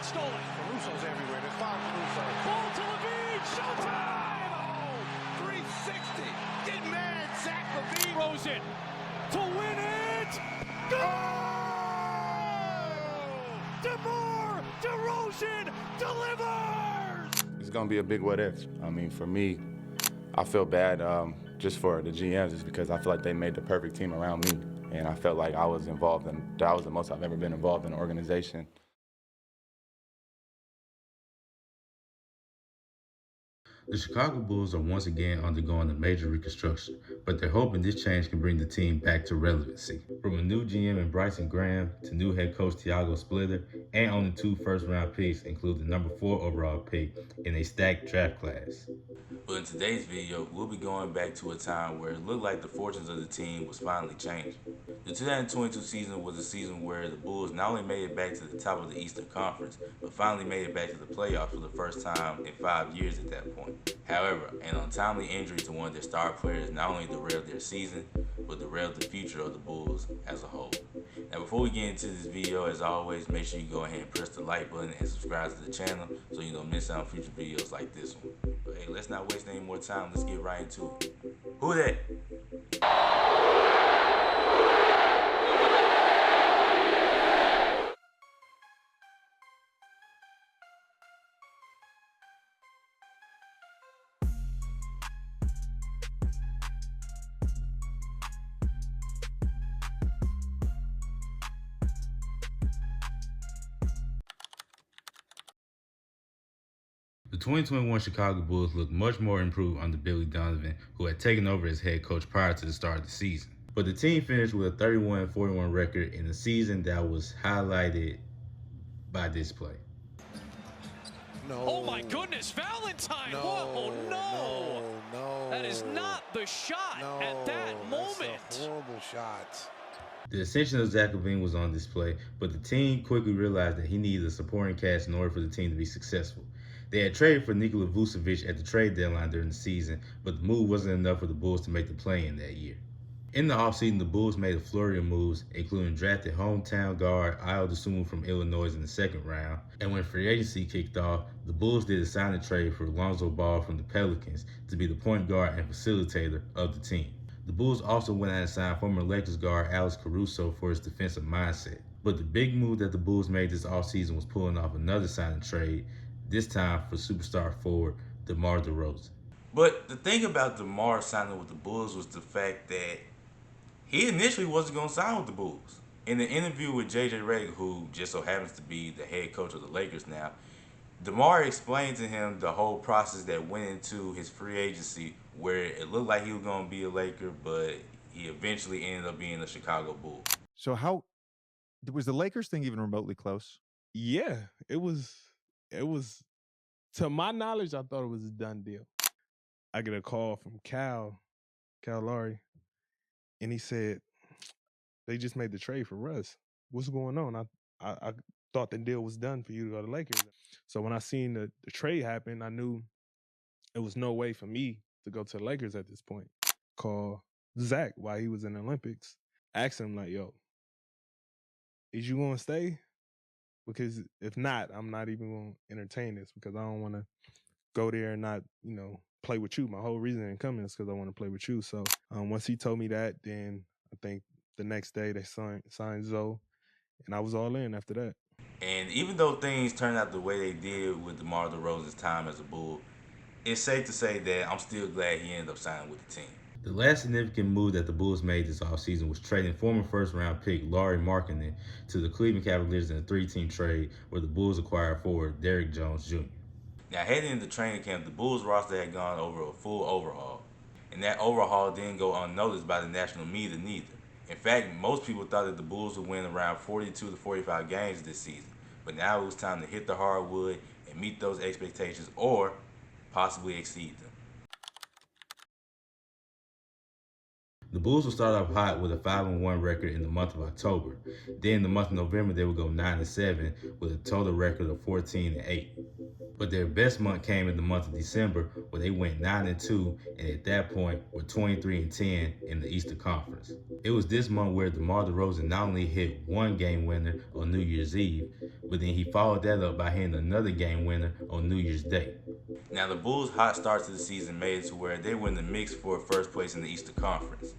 stolen. Caruso's everywhere. There's foul Caruso. Ball to Levine. Showtime! Oh, 360. Get mad, Zach Levine. Rosen to win it. Goal! DeMar DeRozan delivers. It's going to be a big what if. I mean, for me, I feel bad just for the GMs just because I feel like they made the perfect team around me. And I felt like I was involved in, that was the most I've ever been involved in an organization. The Chicago Bulls are once again undergoing a major reconstruction, but they're hoping this change can bring the team back to relevancy. From a new GM in Bryson Graham to new head coach Tiago Splitter, and only 2 first-round picks include the number 4 overall pick in a stacked draft class. But in today's video, we'll be going back to a time where it looked like the fortunes of the team was finally changing. The 2022 season was a season where the Bulls not only made it back to the top of the Eastern Conference, but finally made it back to the playoffs for the first time in 5 years at that point. However, an untimely injury to one of their star players not only derailed their season, but derailed the future of the Bulls as a whole. Now before we get into this video, as always, make sure you go ahead and press the like button and subscribe to the channel so you don't miss out on future videos like this one. But hey, let's not waste any more time, let's get right into it. Who that? The 2021 Chicago Bulls looked much more improved under Billy Donovan, who had taken over as head coach prior to the start of the season. But the team finished with a 31-41 record in a season that was highlighted by this play. No. Oh my goodness, Valentine! No. Whoa, no! No. That is not the shot No. at that moment. That's a horrible shot. The ascension of Zach LaVine was on display, but the team quickly realized that he needed a supporting cast in order for the team to be successful. They had traded for Nikola Vucevic at the trade deadline during the season, but the move wasn't enough for the Bulls to make the play-in that year. In the offseason, the Bulls made a flurry of moves, including drafted hometown guard Ayo Dosunmu from Illinois in the 2nd round. And when free agency kicked off, the Bulls did a signing trade for Lonzo Ball from the Pelicans to be the point guard and facilitator of the team. The Bulls also went out and signed former Lakers guard Alex Caruso for his defensive mindset. But the big move that the Bulls made this offseason was pulling off another signing trade, this time for superstar forward DeMar DeRozan. But the thing about DeMar signing with the Bulls was the fact that he initially wasn't going to sign with the Bulls. In an interview with J.J. Redick, who just so happens to be the head coach of the Lakers now, DeMar explained to him the whole process that went into his free agency, where it looked like he was going to be a Laker, but he eventually ended up being a Chicago Bull. So how was the Lakers thing even remotely close? Yeah, it was, to my knowledge, I thought it was a done deal. I get a call from Cal Lowry, and he said, they just made the trade for Russ. What's going on? I thought the deal was done for you to go to Lakers. So when I seen the trade happen, I knew it was no way for me to go to the Lakers at this point. Call Zach while he was in the Olympics. Asked him like, yo, is you gonna stay? Because if not, I'm not even gonna entertain this because I don't wanna go there and not, play with you. My whole reason in coming is because I want to play with you. So once he told me that, then I think the next day they signed Zoe, and I was all in after that. And even though things turned out the way they did with DeMar DeRozan's time as a Bull, it's safe to say that I'm still glad he ended up signing with the team. The last significant move that the Bulls made this offseason was trading former first-round pick Lauri Markkanen to the Cleveland Cavaliers in a 3-team trade where the Bulls acquired forward Derrick Jones Jr. Now, heading into training camp, the Bulls roster had gone over a full overhaul, and that overhaul didn't go unnoticed by the national media neither. In fact, most people thought that the Bulls would win around 42 to 45 games this season, but now it was time to hit the hardwood and meet those expectations or possibly exceed them. The Bulls will start off hot with a 5-1 record in the month of October. Then in the month of November, they will go 9-7 with a total record of 14-8. But their best month came in the month of December, where they went 9-2, and at that point were 23-10 in the Eastern Conference. It was this month where DeMar DeRozan not only hit one game winner on New Year's Eve, but then he followed that up by hitting another game winner on New Year's Day. Now, the Bulls' hot start to the season made it to where they were in the mix for first place in the Eastern Conference.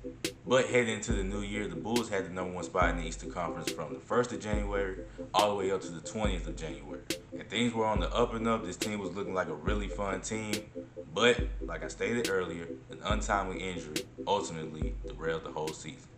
But heading into the new year, the Bulls had the number one spot in the Eastern Conference from the 1st of January all the way up to the 20th of January. And things were on the up and up. This team was looking like a really fun team. But, like I stated earlier, an untimely injury ultimately derailed the whole season.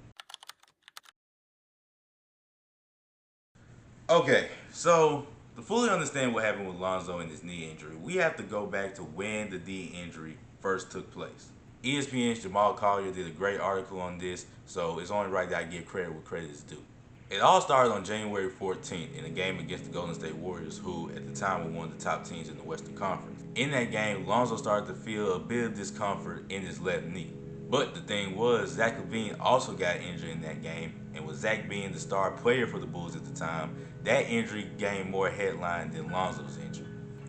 Okay, so to fully understand what happened with Lonzo and his knee injury, we have to go back to when the knee injury first took place. ESPN's Jamal Collier did a great article on this, so it's only right that I give credit where credit is due. It all started on January 14th in a game against the Golden State Warriors, who at the time were one of the top teams in the Western Conference. In that game, Lonzo started to feel a bit of discomfort in his left knee. But the thing was, Zach LaVine also got injured in that game, and with Zach being the star player for the Bulls at the time, that injury gained more headline than Lonzo's injury.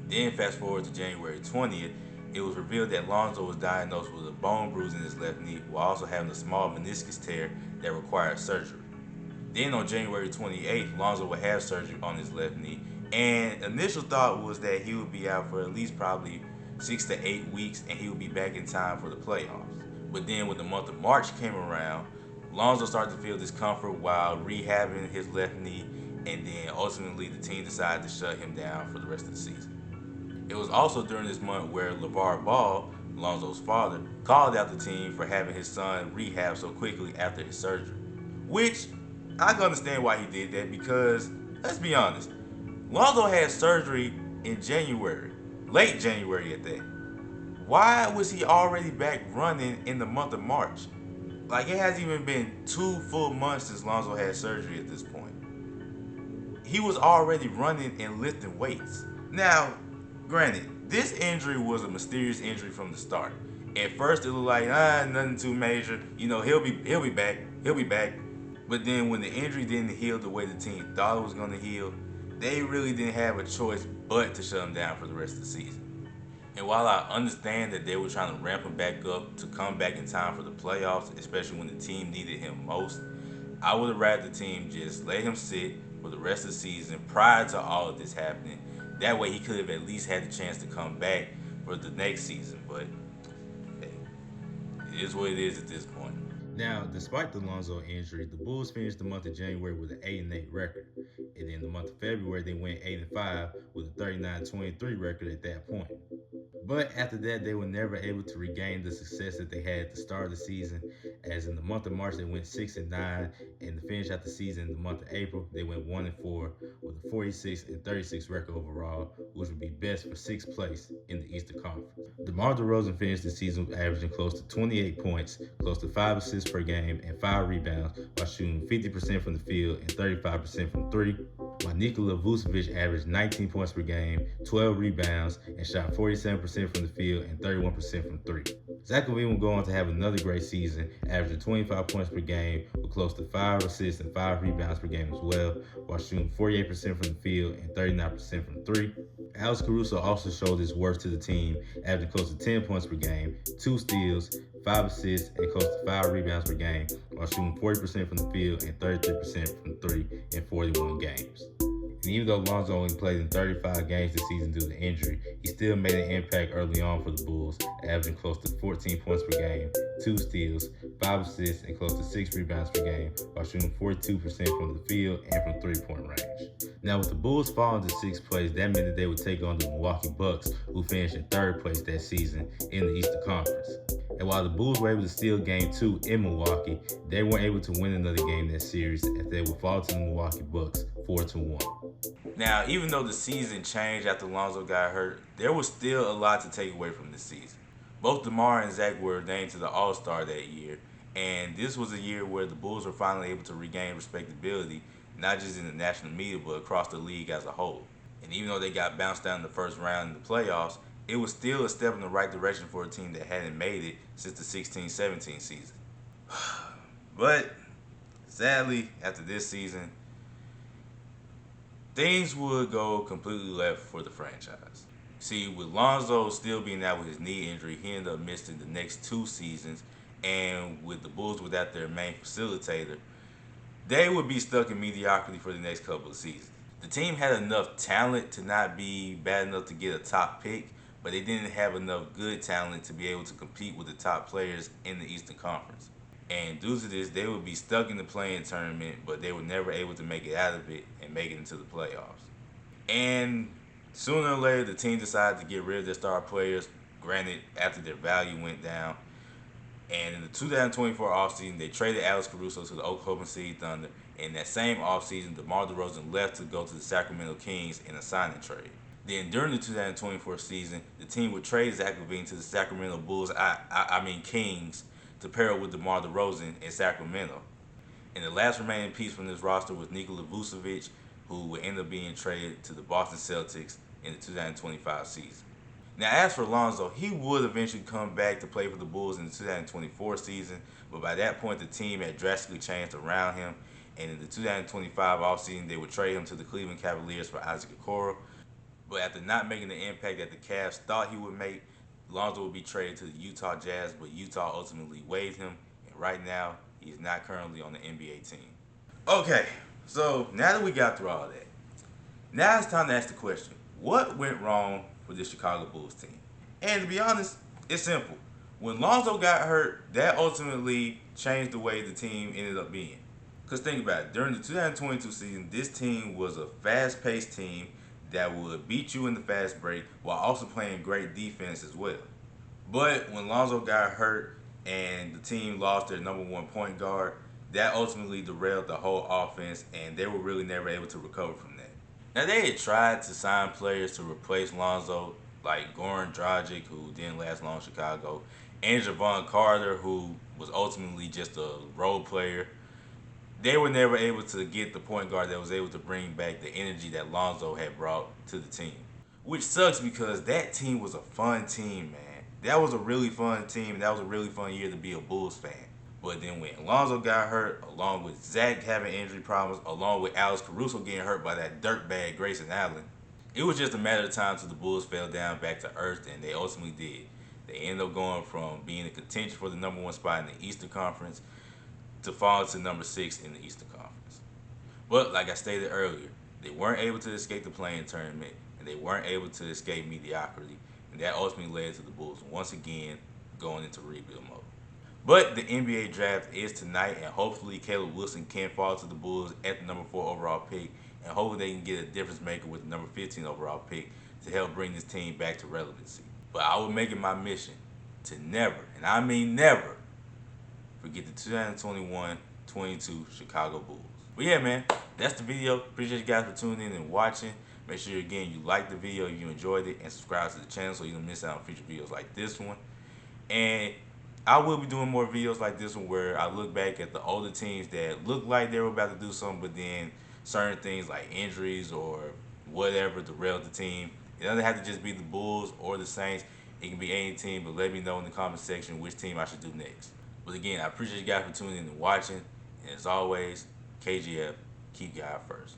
Then fast forward to January 20th, it was revealed that Lonzo was diagnosed with a bone bruise in his left knee while also having a small meniscus tear that required surgery. Then on January 28th, Lonzo would have surgery on his left knee, and initial thought was that he would be out for at least probably 6 to 8 weeks and he would be back in time for the playoffs. But then when the month of March came around, Lonzo started to feel discomfort while rehabbing his left knee, and then ultimately the team decided to shut him down for the rest of the season. It was also during this month where LeVar Ball, Lonzo's father, called out the team for having his son rehab so quickly after his surgery. Which, I can understand why he did that because, let's be honest, Lonzo had surgery in January, late January at that. Why was he already back running in the month of March? Like, it hasn't even been 2 full months since Lonzo had surgery at this point. He was already running and lifting weights. Now, granted, this injury was a mysterious injury from the start. At first, it looked like, nothing too major. You know, he'll be back. But then when the injury didn't heal the way the team thought it was going to heal, they really didn't have a choice but to shut him down for the rest of the season. And while I understand that they were trying to ramp him back up to come back in time for the playoffs, especially when the team needed him most, I would have rather the team just let him sit for the rest of the season prior to all of this happening. That way he could have at least had the chance to come back for the next season. But hey, it is what it is at this point. Now, despite the Lonzo injury, the Bulls finished the month of January with an 8-8 record, and in the month of February they went 8-5 with a 39-23 record at that point. But after that, they were never able to regain the success that they had at the start of the season. As in the month of March, they went 6-9, and to finish out the season in the month of April, they went 1-4 with a 46-36 record overall, which would be best for 6th place in the Eastern Conference. DeMar DeRozan finished the season averaging close to 28 points, close to 5 assists per game, and 5 rebounds, while shooting 50% from the field and 35% from 3. While Nikola Vucevic averaged 19 points per game, 12 rebounds, and shot 47% from the field and 31% from 3. Zach LaVine will go on to have another great season, averaging 25 points per game with close to 5 assists and 5 rebounds per game as well, while shooting 48% from the field and 39% from 3. Alex Caruso also showed his worth to the team, averaging close to 10 points per game, 2 steals, 5 assists, and close to 5 rebounds per game, while shooting 40% from the field and 33% from 3 in 41 games. And even though Lonzo only played in 35 games this season due to injury, he still made an impact early on for the Bulls, averaging close to 14 points per game, 2 steals, 5 assists, and close to 6 rebounds per game, while shooting 42% from the field and from 3-point range. Now, with the Bulls falling to 6th place, that meant that they would take on the Milwaukee Bucks, who finished in 3rd place that season in the Eastern Conference. And while the Bulls were able to steal Game 2 in Milwaukee, they weren't able to win another game in that series as they would fall to the Milwaukee Bucks 4-1. Now, even though the season changed after Lonzo got hurt, there was still a lot to take away from this season. Both DeMar and Zach were named to the All-Star that year, and this was a year where the Bulls were finally able to regain respectability, not just in the national media, but across the league as a whole. And even though they got bounced down in the first round in the playoffs, it was still a step in the right direction for a team that hadn't made it since the 16-17 season. But sadly, after this season, things would go completely left for the franchise. See, with Lonzo still being out with his knee injury, he ended up missing the next 2 seasons. And with the Bulls without their main facilitator, they would be stuck in mediocrity for the next couple of seasons. The team had enough talent to not be bad enough to get a top pick, but they didn't have enough good talent to be able to compete with the top players in the Eastern Conference. And due to this, they would be stuck in the play-in tournament, but they were never able to make it out of it and make it into the playoffs. And sooner or later, the team decided to get rid of their star players, granted, after their value went down. And in the 2024 offseason, they traded Alex Caruso to the Oklahoma City Thunder. And that same offseason, DeMar DeRozan left to go to the Sacramento Kings in a signing trade. Then during the 2024 season, the team would trade Zach LaVine to the Sacramento Kings to pair up with DeMar DeRozan in Sacramento. And the last remaining piece from this roster was Nikola Vucevic, who would end up being traded to the Boston Celtics in the 2025 season. Now, as for Lonzo, he would eventually come back to play for the Bulls in the 2024 season, but by that point, the team had drastically changed around him, and in the 2025 offseason, they would trade him to the Cleveland Cavaliers for Isaac Okoro. But after not making the impact that the Cavs thought he would make, Lonzo would be traded to the Utah Jazz, but Utah ultimately waived him, and right now, he is not currently on the NBA team. Okay, so now that we got through all that, now it's time to ask the question, what went wrong for the Chicago Bulls team? And to be honest, it's simple. When Lonzo got hurt, that ultimately changed the way the team ended up being. Because think about it, during the 2022 season, this team was a fast-paced team that would beat you in the fast break while also playing great defense as well. But when Lonzo got hurt and the team lost their number one point guard, that ultimately derailed the whole offense, and they were really never able to recover from that. Now, they had tried to sign players to replace Lonzo, like Goran Dragic, who didn't last long in Chicago, and Javon Carter, who was ultimately just a role player. They were never able to get the point guard that was able to bring back the energy that Lonzo had brought to the team. Which sucks because that team was a fun team, man. That was a really fun team, and that was a really fun year to be a Bulls fan. But then when Lonzo got hurt, along with Zach having injury problems, along with Alex Caruso getting hurt by that dirtbag Grayson Allen, it was just a matter of time till the Bulls fell down back to earth, and they ultimately did. They ended up going from being a contention for the number one spot in the Eastern Conference to fall to number 6 in the Eastern Conference. But like I stated earlier, they weren't able to escape the play-in tournament, and they weren't able to escape mediocrity, and that ultimately led to the Bulls once again going into rebuild mode. But the NBA draft is tonight, and hopefully Caleb Wilson can fall to the Bulls at the number 4 overall pick, and hopefully they can get a difference maker with the number 15 overall pick to help bring this team back to relevancy. But I will make it my mission to never, and I mean never, forget the 2021-22 Chicago Bulls. But yeah, man, that's the video. Appreciate you guys for tuning in and watching. Make sure, again, you like the video if you enjoyed it, and subscribe to the channel so you don't miss out on future videos like this one. And I will be doing more videos like this one where I look back at the older teams that look like they were about to do something, but then certain things like injuries or whatever derailed the team. It doesn't have to just be the Bulls or the Saints. It can be any team, but let me know in the comment section which team I should do next. But again, I appreciate you guys for tuning in and watching. And as always, KGF, keep God first.